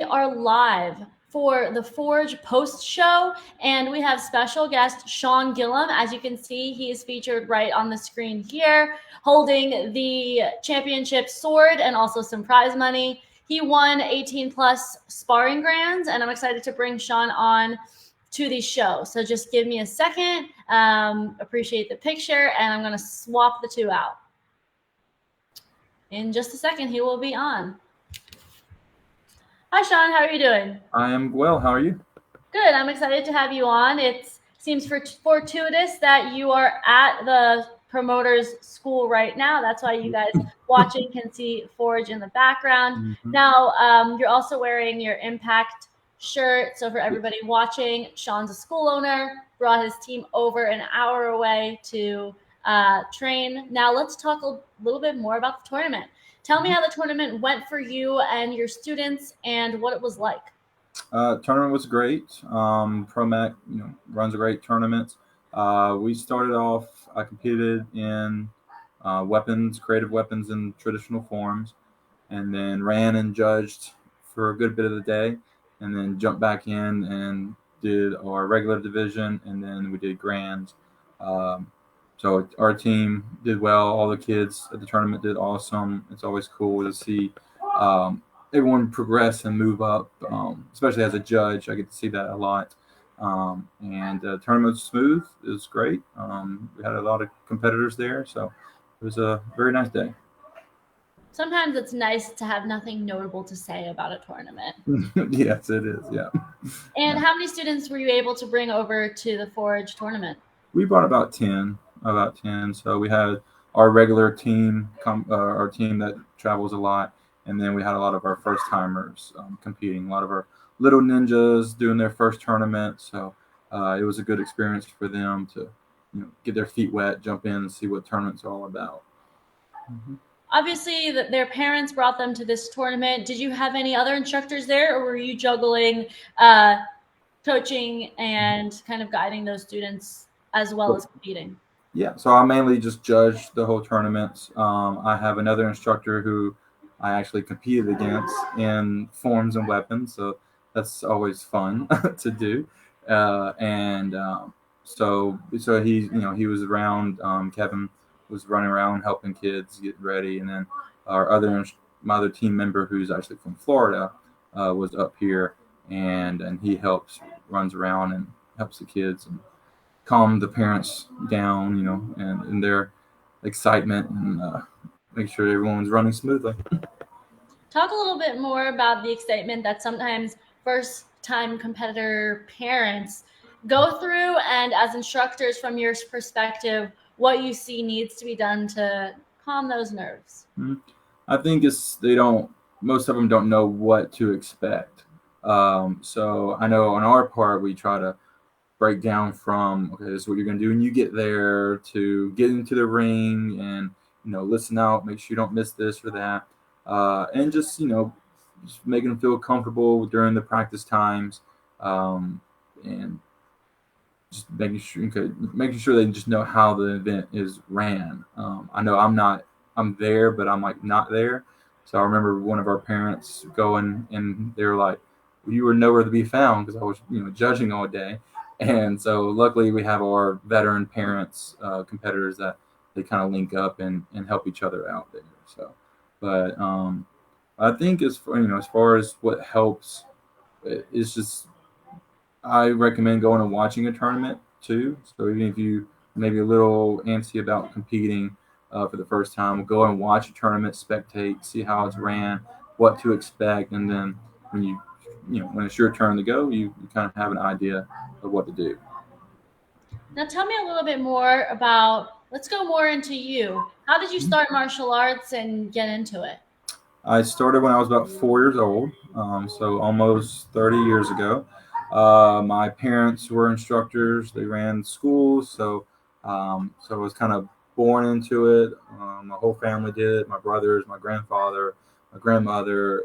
are live for the Forge post show, and we have special guest Sean Gillum. As you can see, he is featured right on the screen here, holding the championship sword and also some prize money. He won 18 plus sparring grands, and I'm excited to bring Sean on to the show. So just give me a second. Appreciate the picture, and I'm going to swap the two out. In just a second, he will be on. Hi, Sean. How are you doing? I am well. How are you? Good. I'm excited to have you on. It seems fortuitous that you are at the promoter's school right now. That's why you guys watching can see Forge in the background. Mm-hmm. Now, you're also wearing your Impact shirt. So for everybody watching, Sean's a school owner, brought his team over an hour away to train. Now let's talk a little bit more about the tournament. Tell me how the tournament went for you and your students and what it was like. Tournament was great. ProMac, runs a great tournament. We started off. I competed in weapons, creative weapons in traditional forms, and then ran and judged for a good bit of the day, and then jumped back in and did our regular division, and then we did grands. So our team did well. All the kids at the tournament did awesome. It's always cool to see everyone progress and move up, especially as a judge. I get to see that a lot. And the tournament was smooth. It was great. We had a lot of competitors there, so it was a very nice day. Sometimes it's nice to have nothing notable to say about a tournament. Yes, it is. Yeah. And how many students were you able to bring over to the Forge tournament? We brought about 10. About 10. So we had our regular team, our team that travels a lot, and then we had a lot of our first timers competing. A lot of our little ninjas doing their first tournament. So it was a good experience for them to, get their feet wet, jump in, and see what tournaments are all about. Mm-hmm. Obviously, their parents brought them to this tournament. Did you have any other instructors there, or were you juggling coaching and kind of guiding those students as well as competing? Yeah, so I mainly just judge the whole tournament. I have another instructor who I actually competed against in forms and weapons, so that's always fun to do. So he was around. Kevin was running around helping kids get ready, and then my other team member who's actually from Florida was up here, and he runs around and helps the kids and calm the parents down, and their excitement, and make sure everyone's running smoothly. Talk a little bit more about the excitement that sometimes first-time competitor parents go through, and as instructors, from your perspective, what you see needs to be done to calm those nerves. I think most of them don't know what to expect. So I know on our part, we try to break down from, okay, this is what you're going to do when you get there, to get into the ring and, listen out, make sure you don't miss this or that. And just making them feel comfortable during the practice times, and just making sure they just know how the event is ran. I know I'm there, but I'm like not there. So I remember one of our parents going, and they were like, "You were nowhere to be found," because I was judging all day. And so luckily we have our veteran parents, competitors, that they kind of link up and help each other out there. So, but I think as far as what helps, it's just, I recommend going and watching a tournament too. So even if you maybe a little antsy about competing for the first time, go and watch a tournament, spectate, see how it's ran, what to expect, and then when it's your turn to go, you kind of have an idea of what to do. Now tell me a little bit more about, let's go more into you. How did you start martial arts and get into it? I started when I was about 4 years old, so almost 30 years ago. My parents were instructors. They ran schools, so I was kind of born into it. My whole family did it. My brothers, my grandfather, my grandmother,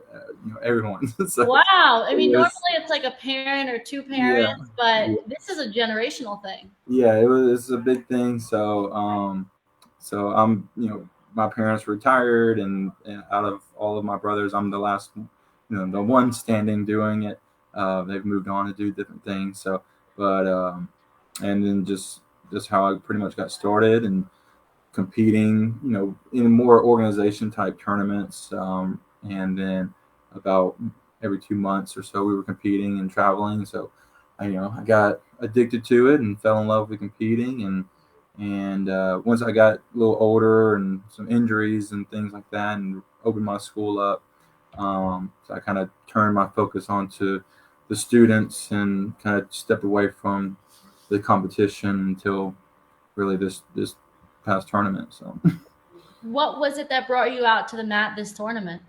everyone. So Wow. I it mean, was, normally it's like a parent or two yeah, parents, but yeah, this is a generational thing. yeah. It's a big thing. So my parents retired, and out of all of my brothers, I'm the last the one standing doing it. They've moved on to do different things. So, but and then just how I pretty much got started and competing, in more organization type tournaments. And then about every 2 months or so, we were competing and traveling. So, I got addicted to it and fell in love with competing. And once I got a little older and some injuries and things like that, and opened my school up, so I kind of turned my focus onto the students and kind of stepped away from the competition until really this past tournament. So What was it that brought you out to the mat this tournament?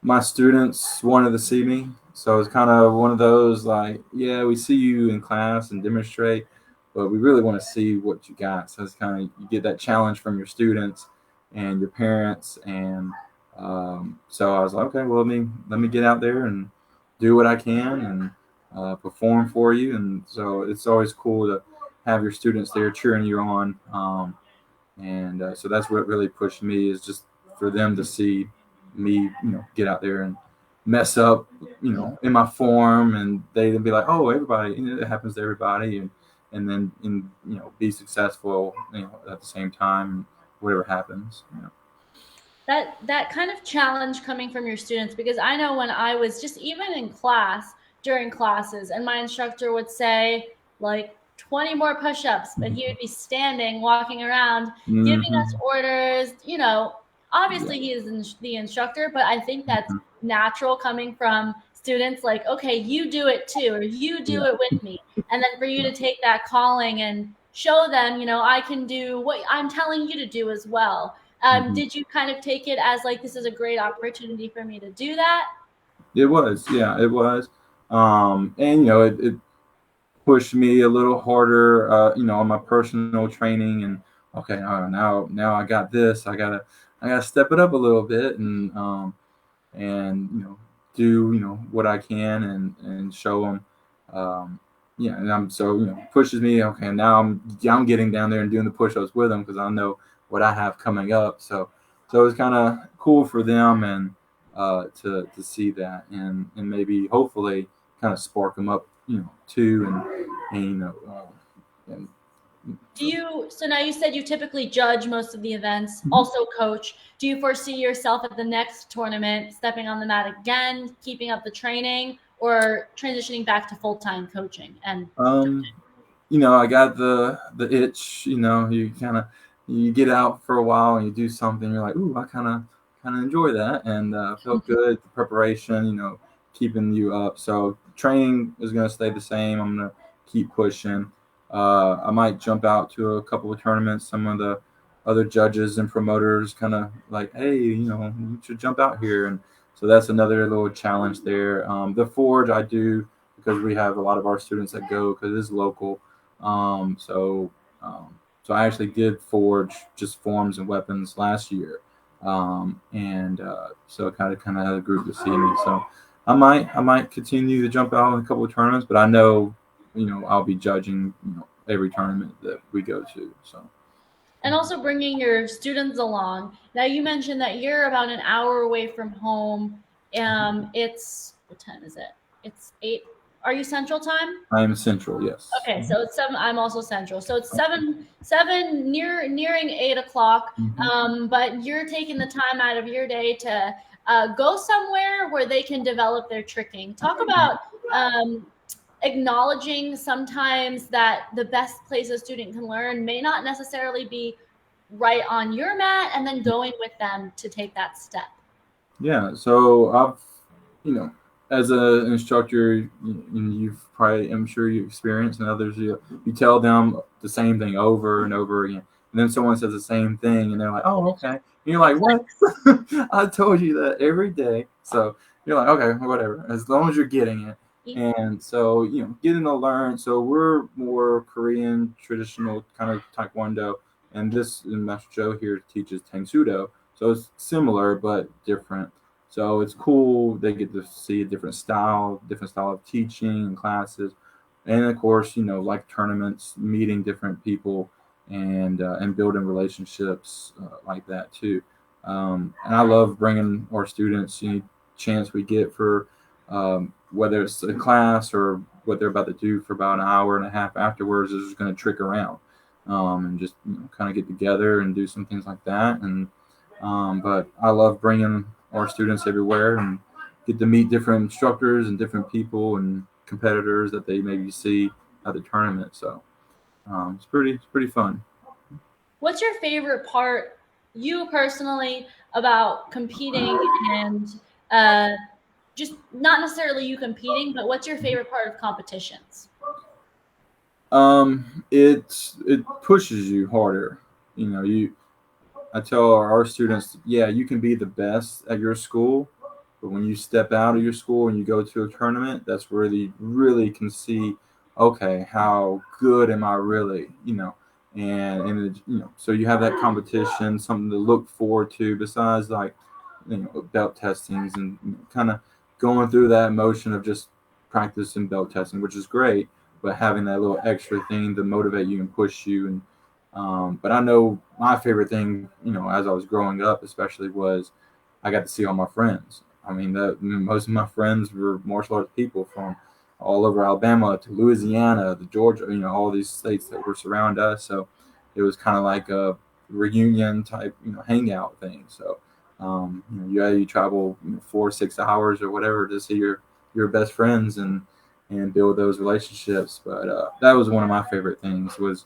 my students wanted to see me, so it's kind of one of those like, yeah, we see you in class and demonstrate, but we really want to see what you got. So it's kind of, you get that challenge from your students and your parents, and so I was like, okay, well, let me get out there and do what I can and perform for you. And so it's always cool to have your students there cheering you on. And so that's what really pushed me, is just for them to see me, get out there and mess up, in my form, and they'd be like, oh, everybody, it happens to everybody, and then be successful, at the same time, whatever happens. That kind of challenge coming from your students, because I know when I was just even in class during classes and my instructor would say like 20 more push-ups, but he would be standing walking around giving us Mm-hmm. orders, Yeah. obviously he is the instructor, but I think that's Mm-hmm. natural coming from students, like, okay, you do it too, or you do Yeah. it with me. And then for you Yeah. to take that calling and show them, I can do what I'm telling you to do as well. Mm-hmm. Did you kind of take it as like, this is a great opportunity for me to do that? It was, yeah, it was. And it pushed me a little harder, on my personal training. And okay, now I got this. I gotta step it up a little bit, and do what I can, and show them. Yeah, and I'm so pushes me. Okay, now I'm getting down there and doing the push-ups with them, because I know what I have coming up. So it's kind of cool for them, and to see that, and maybe hopefully kind of spark them up, too, and and so. So now you said you typically judge most of the events, also coach. Do you foresee yourself at the next tournament stepping on the mat again, keeping up the training, or transitioning back to full-time coaching? And Um, I got the itch. You get out for a while and you do something. You're like, ooh, I kind of enjoy that, and felt good. The preparation, keeping you up. So training is gonna stay the same. I'm gonna keep pushing. I might jump out to a couple of tournaments. Some of the other judges and promoters kind of like, hey, you should jump out here, and so that's another little challenge there. The Forge I do because we have a lot of our students that go, because it is local. Um, so so I actually did forge just forms and weapons last year, and so kind of had a group to see me. So I might continue to jump out in a couple of tournaments, but I know I'll be judging every tournament that we go to. So also bringing your students along. Now you mentioned that you're about an hour away from home. It's what time is it? It's 8. Are you Central Time? I am central, yes. Okay, so it's 7. I'm also Central, so it's 7, nearing 8 o'clock. Mm-hmm. But you're taking the time out of your day to go somewhere where they can develop their tricking. Talk about um, acknowledging sometimes that the best place a student can learn may not necessarily be right on your mat, and then going with them to take that step. Yeah, so you know, as an instructor, you've probably, I'm sure you've experienced, and others, you tell them the same thing over and over again, and then someone says the same thing, and they're like, "Oh, okay," and you're like, "What? I told you that every day." So you're like, "Okay, whatever," as long as you're getting it. And so getting to learn. So we're more Korean traditional kind of Taekwondo, and Master Joe here teaches Tang Sudo, so it's similar but different. So it's cool. They get to see a different style of teaching and classes, and of course, like tournaments, meeting different people, and building relationships like that too. And I love bringing our students. Chance we get for whether it's a class or what they're about to do for about an hour and a half afterwards, is just going to trick around and just kind of get together and do some things like that. And but I love bringing our students everywhere and get to meet different instructors and different people and competitors that they maybe see at the tournament. So it's pretty fun. What's your favorite part, you personally, about competing and uh, just not necessarily you competing, but what's your favorite part of competitions? It pushes you harder. You know, you I tell our students, yeah, you can be the best at your school, but when you step out of your school and you go to a tournament, that's where you really can see, okay, how good am I really? So you have that competition, something to look forward to besides like belt testings and kind of going through that motion of just practice and belt testing, which is great, but having that little extra thing to motivate you and push you. And but I know my favorite thing, as I was growing up, especially, was I got to see all my friends. I mean, most of my friends were martial arts people from all over Alabama to Louisiana to Georgia. All these states that were surround us. So it was kind of like a reunion type, hangout thing. So you travel 4 or 6 hours or whatever to see your best friends and build those relationships. But that was one of my favorite things was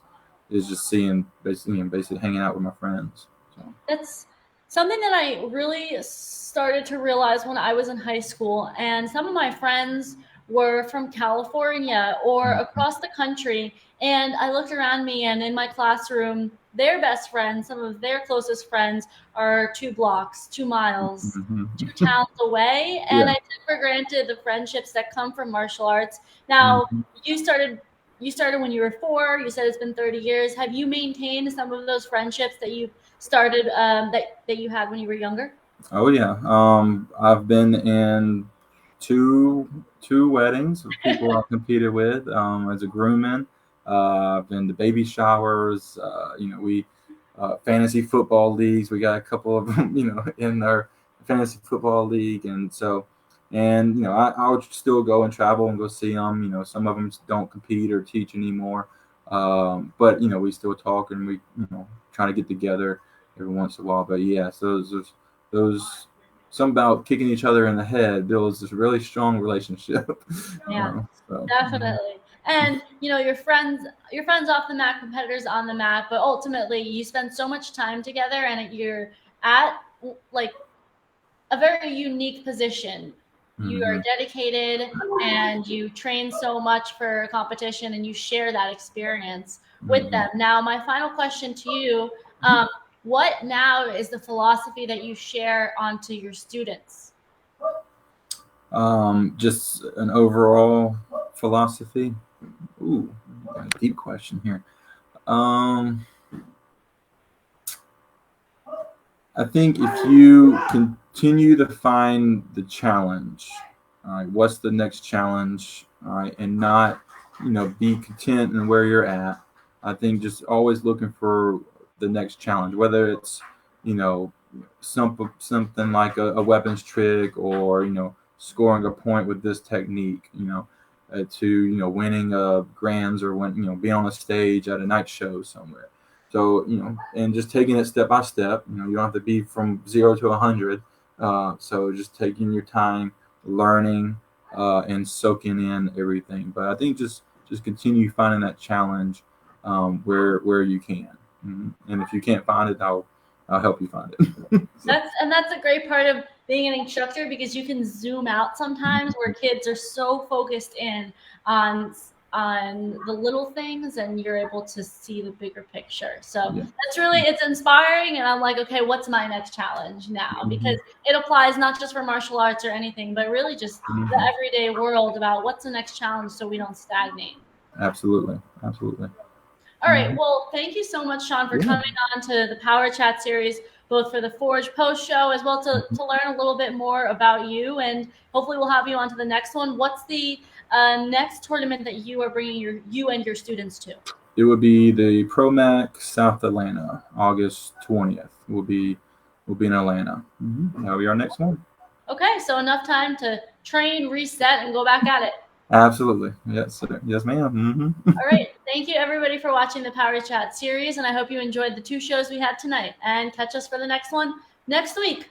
is just seeing basically hanging out with my friends. So. That's something that I really started to realize when I was in high school, and some of my friends were from California or across the country. And I looked around me, and in my classroom, their best friends, some of their closest friends, are 2 blocks, 2 miles, Mm-hmm. 2 towns away. And Yeah. I took for granted the friendships that come from martial arts. Now, Mm-hmm. you started you started when you were 4. You said it's been 30 years. Have you maintained some of those friendships that you started that you had when you were younger? Oh yeah. I've been in two weddings of people I competed with as a groomman. I've been to baby showers. We fantasy football leagues. We got a couple of them, in our fantasy football league, and so. And I would still go and travel and go see them. Some of them don't compete or teach anymore, but we still talk and we try to get together every once in a while. But yeah, so those something about kicking each other in the head builds this really strong relationship. Yeah, So definitely. And your friends off the mat, competitors on the mat, but ultimately you spend so much time together, and you're at like a very unique position. You are mm-hmm. dedicated and you train so much for competition, and you share that experience with Mm-hmm. them. Now, my final question to you, what now is the philosophy that you share onto your students? Just an overall philosophy. Ooh, a deep question here. Um, I think if you continue to find the challenge, all right, what's the next challenge, all right, and not, be content in where you're at. I think just always looking for the next challenge, whether it's, you know, something like a weapons trick or, scoring a point with this technique, to, winning grands or being on a stage at a night show somewhere. So, and just taking it step by step, you don't have to be from 0 to 100. So just taking your time, learning, and soaking in everything. But I think just continue finding that challenge where you can. And if you can't find it, I'll help you find it. So, That's a great part of being an instructor, because you can zoom out sometimes where kids are so focused in on on the little things, and you're able to see the bigger picture. So yeah. it's inspiring, and I'm like, okay, what's my next challenge now? Because Mhm. it applies not just for martial arts or anything, but really just the Mhm. everyday world about what's the next challenge so we don't stagnate. Absolutely. Absolutely. All right. Mhm. Well, thank you so much, Sean, for Yeah. coming on to the Power Chat series, both for the Forge Post show as well Mhm. to learn a little bit more about you. And hopefully, we'll have you on to the next one. What's the next tournament that you are bringing you and your students to? It would be the ProMac South Atlanta, August 20th. We'll be in Atlanta. That'll be our next one. Okay. So, enough time to train, reset, and go back at it. Absolutely. Yes, sir. Yes, ma'am. All right. Thank you, everybody, for watching the Power Chat series, and I hope you enjoyed the 2 shows we had tonight. And catch us for the next one next week.